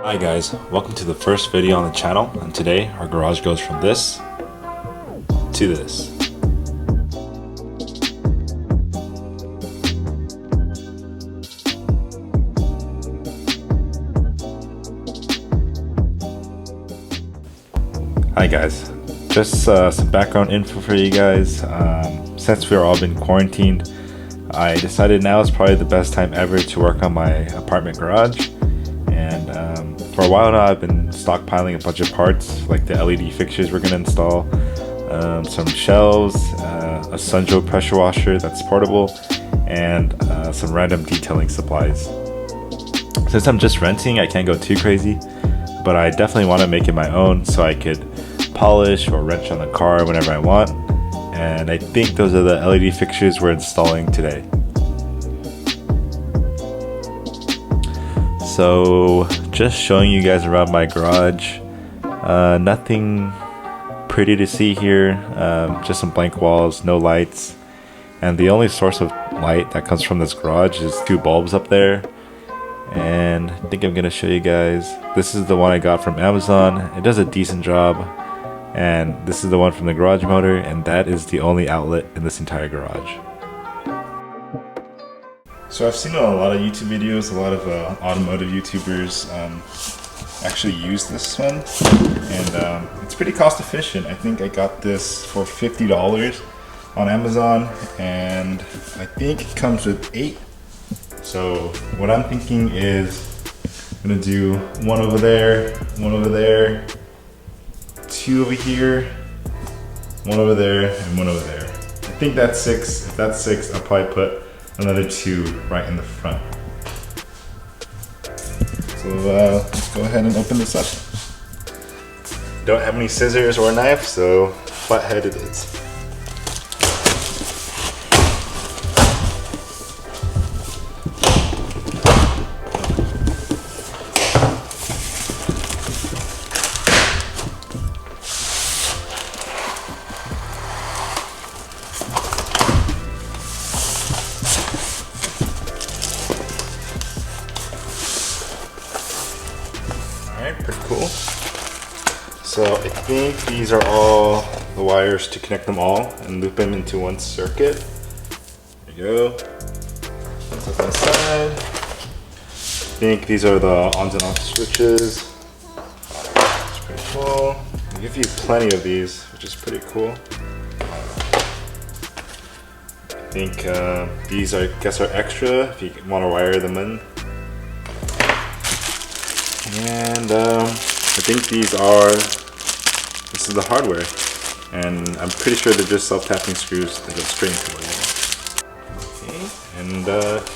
Hi guys, welcome to the first video on the channel, and today our garage goes from this to this. Hi guys, just some background info for you guys. Since we've all been quarantined, I decided now is probably the best time ever to work on my apartment garage. And for a while now I've been stockpiling a bunch of parts like the LED fixtures we're going to install, some shelves, a Sunjo pressure washer that's portable, and some random detailing supplies. Since I'm just renting, I can't go too crazy, but I definitely want to make it my own so I could polish or wrench on the car whenever I want. And I think those are the LED fixtures we're installing today. So just showing you guys around my garage. Nothing pretty to see here, just some blank walls, no lights, and the only source of light that comes from this garage is two bulbs up there. And I think I'm gonna show you guys. This is the one I got from Amazon. It does a decent job. And this is the one from the garage motor, and that is the only outlet in this entire garage. So I've seen a lot of YouTube videos, a lot of automotive YouTubers actually use this one, and it's pretty cost efficient. I think I got this for $50 on Amazon, and I think it comes with 8. So what I'm thinking is I'm gonna do one over there, 2 over here, 1 over there, and 1 over there. I think that's 6. If that's 6, I'll probably put another 2 right in the front. So let's go ahead and open this up. Don't have any scissors or a knife, so flathead it is. Alright, pretty cool. So I think these are all the wires to connect them all and loop them into one circuit. There you go. Let's look on the side. I think these are the on and off switches. It's pretty cool. They give you plenty of these, which is pretty cool. I think these I guess are extra if you want to wire them in. And I think this is the hardware, and I'm pretty sure they're just self-tapping screws that go straight into the wire. Okay, and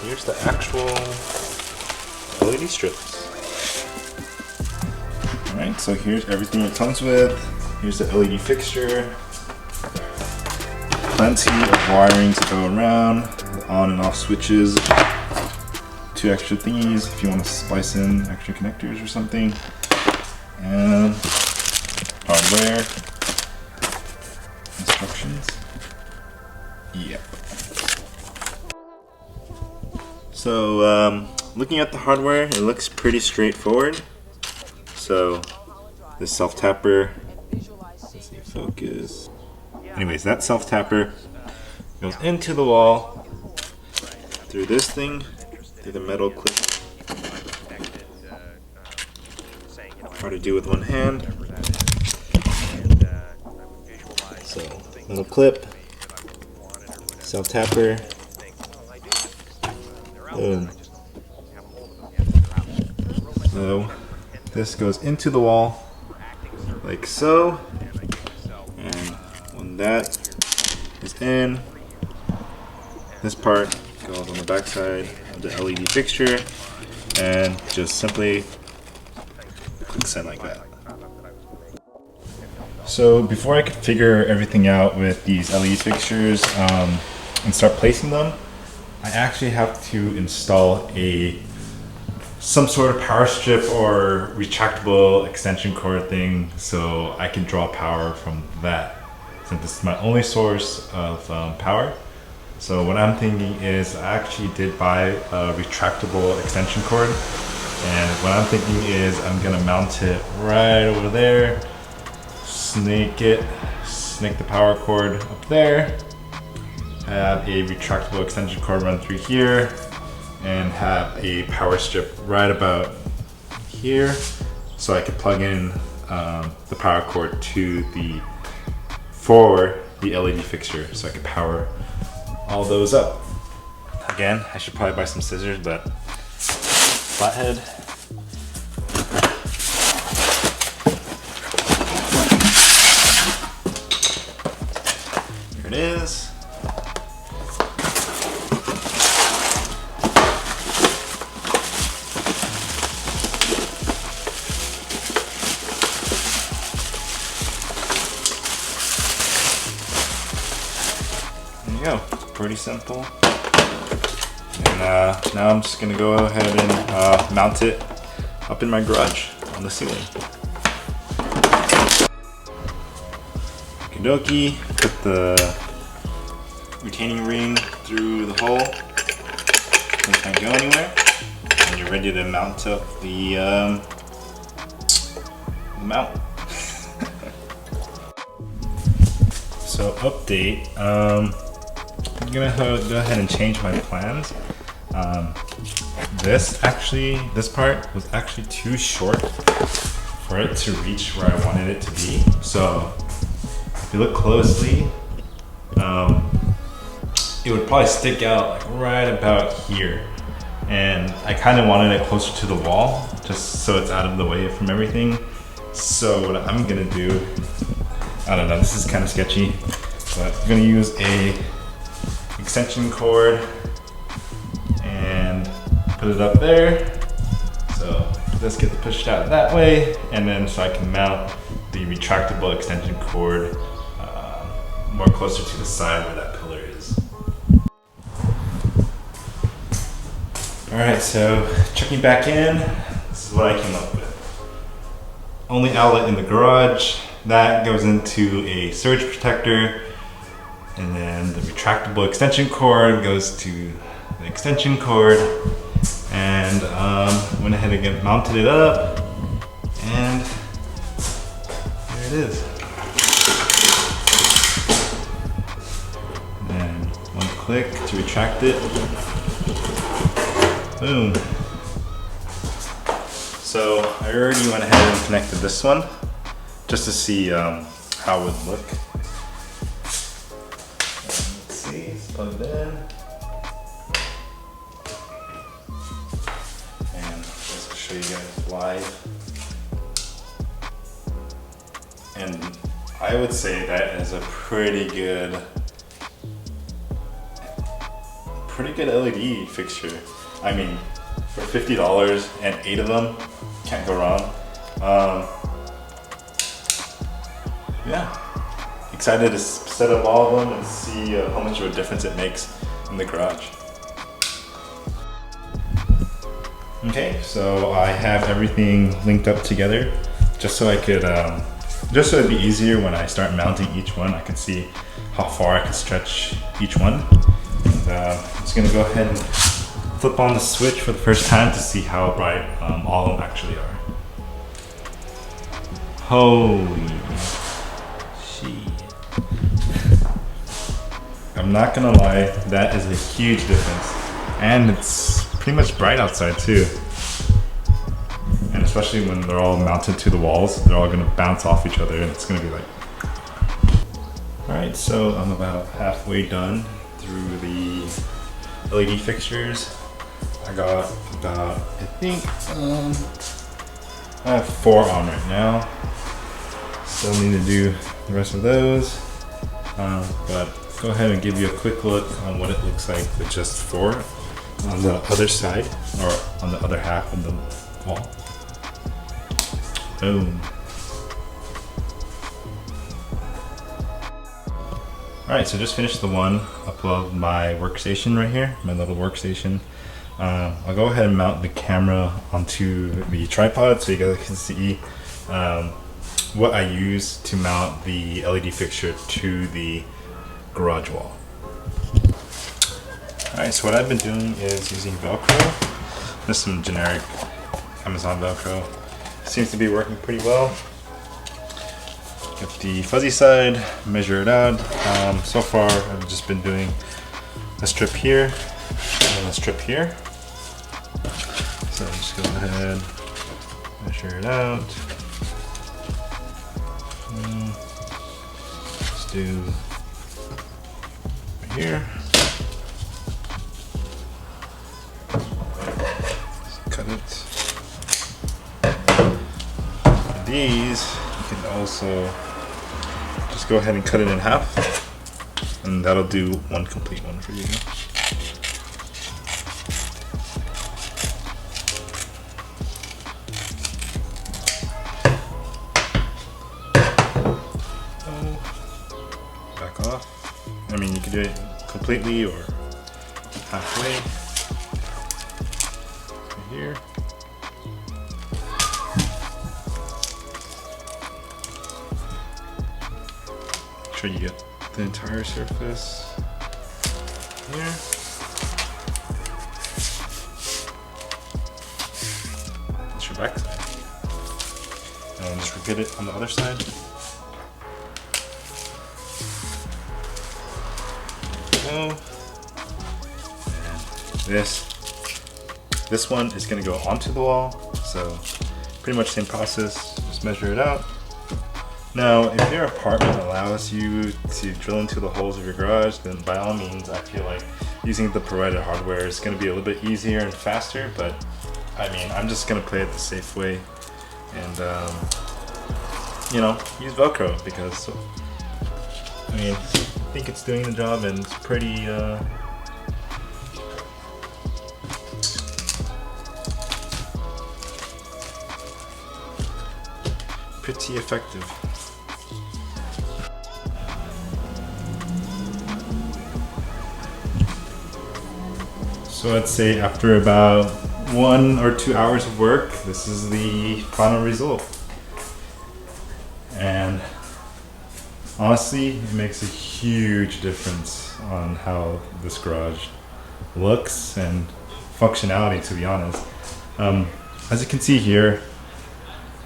here's the actual LED strips. Alright, so here's everything it comes with. Here's the LED fixture. Plenty of wiring to go around, the on and off switches. 2 extra thingies if you want to splice in extra connectors or something, and hardware, instructions. Yep. So looking at the hardware, it looks pretty straightforward. So this self-tapper, let's see, focus. Anyways, that self-tapper goes into the wall through this thing, through the metal clip. Hard to do with one hand. So, metal clip, self-tapper, boom. So, this goes into the wall, like so. And when that is in, this part goes on the back side of the LED fixture, and just simply click send like that. So before I could figure everything out with these LED fixtures and start placing them, I actually have to install some sort of power strip or retractable extension cord thing so I can draw power from that, since this is my only source of power. So what I'm thinking is I actually did buy a retractable extension cord And what I'm thinking is I'm gonna mount it right over there, snake the power cord up there, have a retractable extension cord run through here, and have a power strip right about here, so I can plug in the power cord to the LED fixture, so I can power all those up. Again, I should probably buy some scissors, but flathead. Here it is. There you go, pretty simple. And now I'm just gonna go ahead and mount it up in my garage on the ceiling. Okie dokie, put the retaining ring through the hole, it can't go anywhere, and you're ready to mount up the mount. So update, I'm gonna go ahead and change my plans. This part was actually too short for it to reach where I wanted it to be. So if you look closely, it would probably stick out like right about here. And I kind of wanted it closer to the wall, just so it's out of the way from everything. So what I'm gonna do, I don't know, this is kind of sketchy, but I'm gonna use a extension cord and put it up there. So this gets pushed out that way, and then so I can mount the retractable extension cord more closer to the side where that pillar is. All right, so checking back in, this is what I came up with. Only outlet in the garage, that goes into a surge protector, and then the retractable extension cord goes to the extension cord, and went ahead and mounted it up, and there it is. And then one click to retract it. Boom. So I already went ahead and connected this one just to see how it would look. Let's see, it's plugged in. And just to show you guys live. And I would say that is a pretty good LED fixture. I mean, for $50 and 8 of them, can't go wrong. Yeah, excited to set up all of them and see how much of a difference it makes in the garage. Okay, so I have everything linked up together just so I could, just so it'd be easier when I start mounting each one. I can see how far I can stretch each one. And, I'm just gonna go ahead and flip on the switch for the first time to see how bright all of them actually are. Holy shit. I'm not gonna lie, that is a huge difference. And it's pretty much bright outside too. And especially when they're all mounted to the walls, they're all gonna bounce off each other and it's gonna be like... Alright, so I'm about halfway done through the LED fixtures. I got about, I think, I have 4 on right now. Still need to do the rest of those. But go ahead and give you a quick look on what it looks like with just 4 on the other side, or on the other half of the wall. Boom. Alright, so just finished the one above my workstation right here, my little workstation. I'll go ahead and mount the camera onto the tripod so you guys can see what I use to mount the LED fixture to the garage wall. Alright, so what I've been doing is using velcro. Just some generic Amazon Velcro. Seems to be working pretty well. Get the fuzzy side, measure it out. So far I've just been doing a strip here and a strip here. So just go ahead, measure it out. Let's do right here. Cut it. And these you can also just go ahead and cut it in half, and that'll do one complete one for you. Back off. I mean, you can do it completely or halfway. Right here. Make sure you get the entire surface here. That's your back side. And just repeat it on the other side. And this one is going to go onto the wall, so pretty much same process. Just measure it out. Now, if your apartment allows you to drill into the holes of your garage, then by all means, I feel like using the provided hardware is going to be a little bit easier and faster. But I mean, I'm just going to play it the safe way, and you know, use Velcro because I mean, I think it's doing the job, and it's pretty pretty effective. So I'd say after about 1 or 2 hours of work, this is the final result. And honestly, it makes a huge difference on how this garage looks and functionality, to be honest. As you can see here,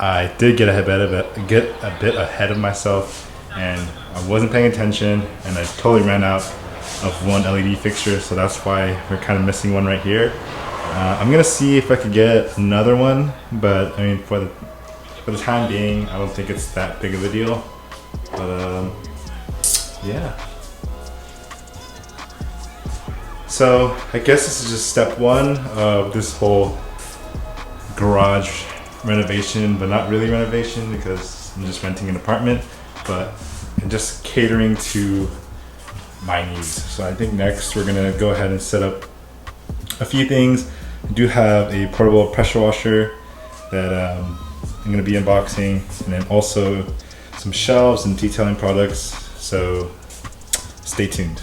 I did get a bit ahead of myself, and I wasn't paying attention, and I totally ran out of one LED fixture, so that's why we're kind of missing one right here. I'm gonna see if I could get another one, but I mean, for the time being, I don't think it's that big of a deal. But yeah. So I guess this is just step one of this whole garage renovation, but not really renovation because I'm just renting an apartment, but I'm just catering to my needs. So I think next we're gonna go ahead and set up a few things. I do have a portable pressure washer that I'm gonna be unboxing, and then also some shelves and detailing products, so stay tuned.